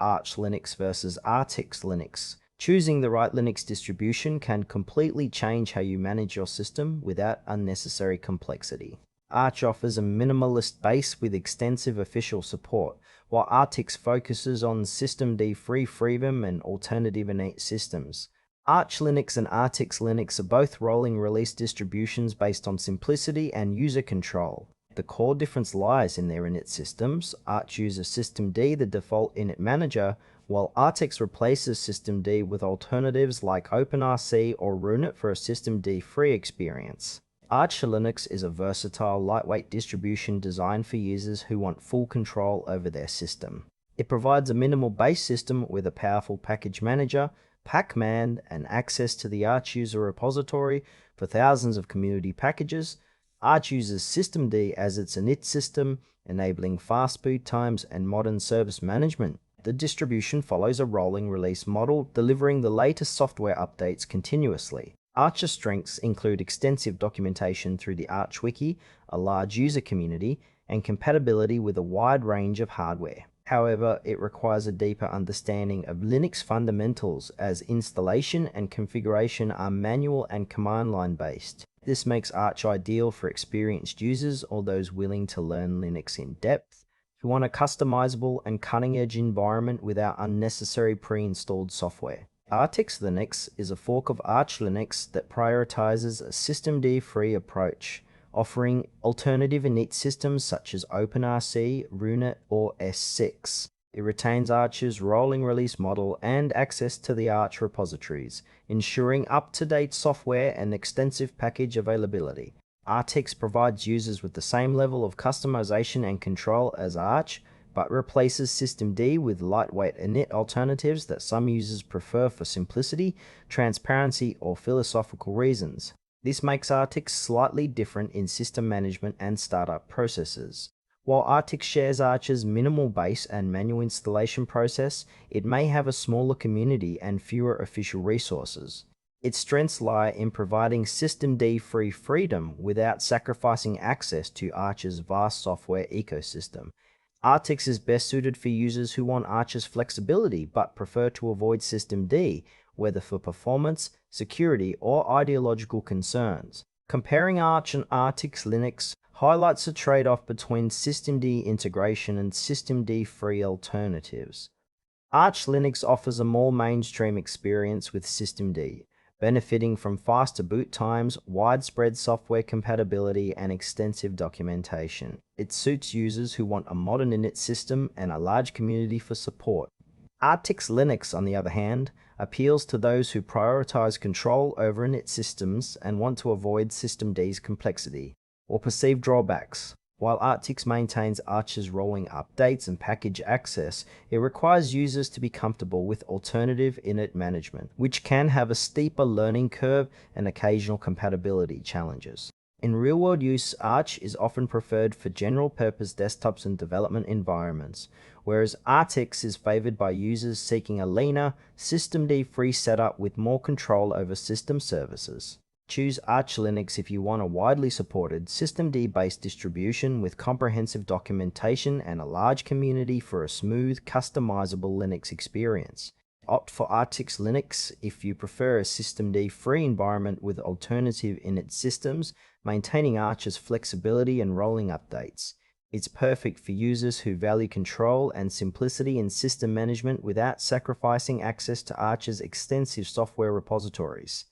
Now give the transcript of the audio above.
Arch Linux versus Artix Linux. Choosing the right Linux distribution can completely change how you manage your system without unnecessary complexity. Arch offers a minimalist base with extensive official support, while Artix focuses on systemd free freedom and alternative init systems. Arch Linux and Artix Linux are both rolling release distributions based on simplicity and user control. The core difference lies in their init systems. Arch uses systemd, the default init manager, while Artix replaces systemd with alternatives like OpenRC or runit for a systemd-free experience. Arch Linux is a versatile, lightweight distribution designed for users who want full control over their system. It provides a minimal base system with a powerful package manager, pacman, and access to the Arch user repository for thousands of community packages. Arch uses systemd as its init system, enabling fast boot times and modern service management. The distribution follows a rolling release model, delivering the latest software updates continuously. Arch's strengths include extensive documentation through the Arch Wiki, a large user community, and compatibility with a wide range of hardware. However, it requires a deeper understanding of Linux fundamentals, as installation and configuration are manual and command line based. This makes Arch ideal for experienced users or those willing to learn Linux in depth, who want a customizable and cutting-edge environment without unnecessary pre-installed software. Artix Linux is a fork of Arch Linux that prioritizes a systemd-free approach, offering alternative init systems such as OpenRC, runit, or S6. It retains Arch's rolling release model and access to the Arch repositories, ensuring up-to-date software and extensive package availability. Artix provides users with the same level of customization and control as Arch, but replaces systemd with lightweight init alternatives that some users prefer for simplicity, transparency, or philosophical reasons. This makes Artix slightly different in system management and startup processes. While Artix shares Arch's minimal base and manual installation process, it may have a smaller community and fewer official resources. Its strengths lie in providing systemd-free freedom without sacrificing access to Arch's vast software ecosystem. Artix is best suited for users who want Arch's flexibility but prefer to avoid systemd, whether for performance, security, or ideological concerns. Comparing Arch and Artix Linux highlights a trade-off between systemd integration and systemd-free alternatives. Arch Linux offers a more mainstream experience with systemd, benefiting from faster boot times, widespread software compatibility, and extensive documentation. It suits users who want a modern init system and a large community for support. Artix Linux, on the other hand, appeals to those who prioritize control over init systems and want to avoid systemd's complexity or perceived drawbacks. While Artix maintains Arch's rolling updates and package access, it requires users to be comfortable with alternative init management, which can have a steeper learning curve and occasional compatibility challenges. In real-world use, Arch is often preferred for general-purpose desktops and development environments, whereas Artix is favored by users seeking a leaner, systemd-free setup with more control over system services. Choose Arch Linux if you want a widely supported systemd-based distribution with comprehensive documentation and a large community for a smooth, customizable Linux experience. Opt for Artix Linux if you prefer a systemd-free environment with alternative init systems, maintaining Arch's flexibility and rolling updates. It's perfect for users who value control and simplicity in system management without sacrificing access to Arch's extensive software repositories.